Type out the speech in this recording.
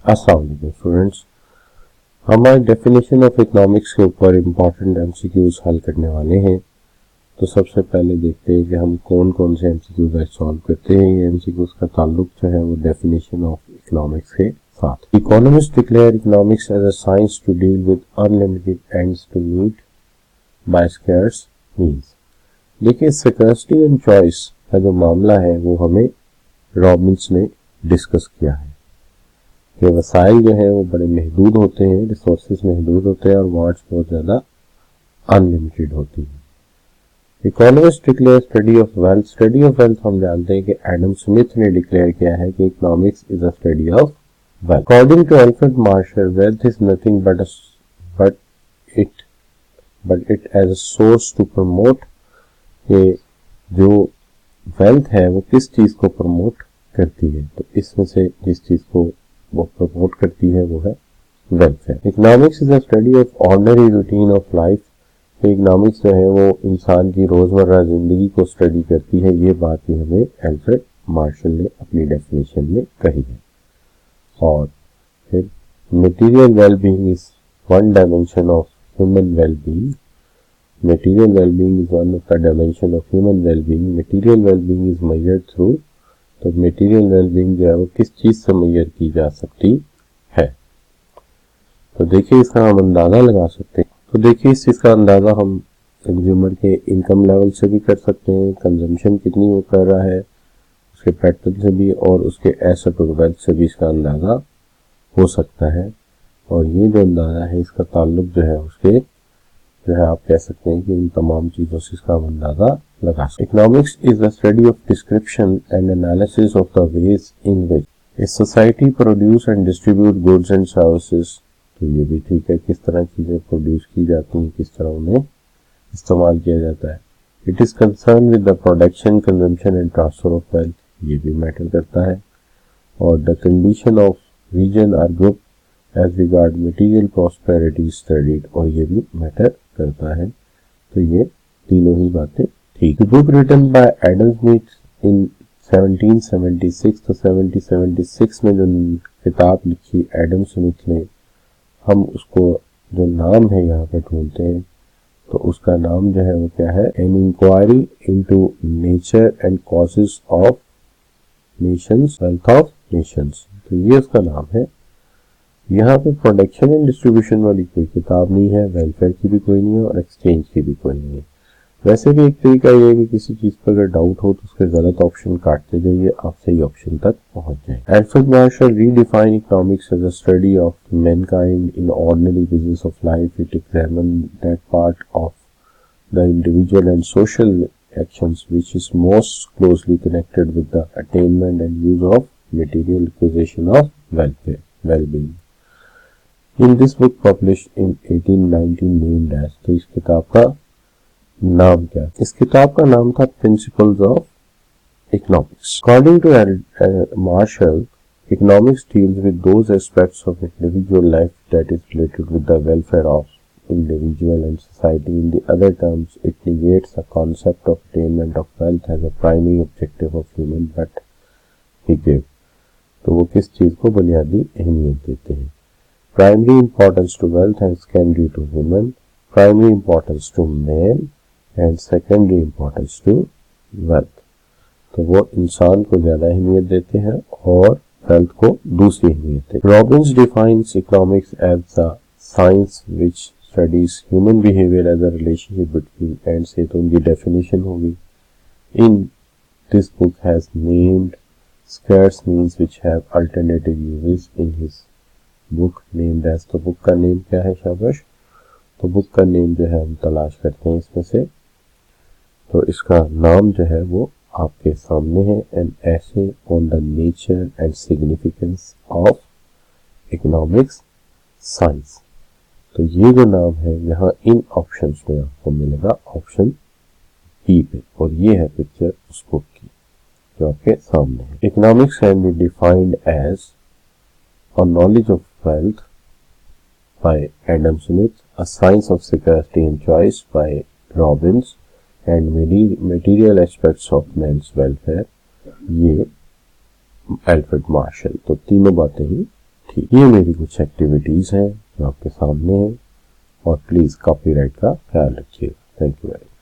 अस्सलाम वालेकुम स्टूडेंट्स, हमारे डेफिनेशन ऑफ इकोनॉमिक्स के ऊपर इम्पॉर्टेंट एमसीक्यूज हल करने वाले हैं। तो सबसे पहले देखते हैं कि हम कौन कौन से एमसीक्यूज आज सॉल्व करते हैं। ये एमसीक्यूज का ताल्लुक जो है वो डेफिनेशन ऑफ इकोनॉमिक्स के साथ। Economist declare economics as a science to deal with unlimited ends to meet by scarce means. देखिए, स्कैर्सिटी एंड चॉइस का जो मामला है वो हमें रॉबिन्स ने डिस्कस किया है कि वसाइल जो है वो बड़े महदूद होते हैं, रिसोर्सेज महदूद होते हैं और वाट्स बहुत ज़्यादा अनलिमिटेड होती है। Economist declare study of wealth. Study of wealth हम जानते हैं कि एडम स्मिथ ने डिक्लेयर किया है कि economics is a study of wealth. According to Alfred Marshall, wealth is nothing but it as a source to promote, कि जो वेल्थ है वो किस चीज को प्रमोट करती है। तो इसमें से जिस चीज को वो प्रमोट करती है वो है welfare. Economics is a study of ordinary routine of life. तो इकोनॉमिक्स जो है वो इंसान की रोजमर्रा जिंदगी को स्टडी करती है। ये बात भी हमें अल्फ्रेड मार्शल ने अपनी डेफिनेशन में कही है। और फिर material wellbeing is one dimension of human wellbeing. Material well-being is one of the dimension of human well-being. Material well-being is measured through, तो material well-being जो है वो किस चीज से मेजर की जा सकती है। तो देखिए, इसका हम अंदाजा लगा सकते हैं। तो देखिए, इस चीज का अंदाजा हम कंज्यूमर के इनकम लेवल से भी कर सकते हैं, कंजम्पशन कितनी वो कर रहा है उसके पैटर्न से भी, और उसके एसेट और वेल्थ से भी इसका अंदाजा हो सकता है। और ये जो अंदाजा है इसका ताल्लुक जो है उसके जो है आप कह सकते हैं कि इन तमाम चीजों से इसका अंदाजा लगा सकते हैं। Economics is the study of description and analysis of the ways in which a society produce and distribute goods and services. तो ये भी ठीक है, किस तरह चीजें प्रोड्यूस की जाती हैं, किस तरह उन्हें इस्तेमाल किया जाता है। It is concern with the production, consumption and transfer of wealth, ये भी मैटर करता है। और the condition of region are group as regard material prosperity studied, और ये भी मैटर करता है। तो ये तीनों ही बातें ठीक। Book written by Adam Smith in 1776, तो 1776 में जो किताब लिखी एडम स्मिथ ने, हम उसको जो नाम है यहाँ पे ढूंढते हैं, तो उसका नाम जो है वो क्या है, an inquiry into nature and causes of nations, wealth of nations. तो ये उसका नाम है। यहाँ पे प्रोडक्शन एंड डिस्ट्रीब्यूशन वाली कोई किताब नहीं है, वेलफेयर की भी कोई नहीं है और एक्सचेंज की भी कोई नहीं है। वैसे भी एक तरीका ये है कि किसी चीज पर अगर डाउट हो तो उसके गलत ऑप्शन काटते जाइए, आप सही ऑप्शन तक पहुंच जाए। Alfred Marshall redefine economics as a study of mankind in ordinary business of life. It examine that part of the individual and social actions which is most closely connected with the attainment and use of material acquisition of welfare wellbeing. In this book published in 1819 named as, तो इस किताब का नाम क्या है? इस किताब का नाम था principles of economics. According to Marshall, economics deals with those aspects of individual life that is related with the welfare of individual and society. In the other terms, it negates the concept of attainment of wealth as a primary objective of human but he gave. तो वो किस चीज को बुनियादी अहमियत देते हैं। Primary importance to wealth and secondary to women, primary importance to man and secondary importance to wealth। तो वो इंसान को ज्यादा अहमियत देते हैं और वेल्थ को दूसरी अहमियत देते हैं। Robbins defines economics as the science which studies human behaviour as a relationship between end से, तो उनकी डेफिनेशन होगी। In this book has named scarce means which have alternative uses in his book named as. तो book का name क्या है, शाबाश। तो बुक का नेम जो है हम तलाश करते हैं इसमें से। तो इसका नाम जो है वो आपके सामने है, an essay on the nature and significance of economics science. तो ये जो नाम है यहाँ इन ऑप्शंस में आपको मिलेगा ऑप्शन बी पे, और ये है पिक्चर उस बुक की जो आपके सामने है। Economics can be defined as a knowledge of wealth by Adam Smith, a science of scarcity and choice by Robbins, and material aspects of man's welfare, ये अल्फ्रेड मार्शल। तो तीनों बातें ही ठीक, ये मेरी कुछ एक्टिविटीज हैं जो आपके सामने है और प्लीज कॉपीराइट का ख्याल रखिएगा। Thank you very much.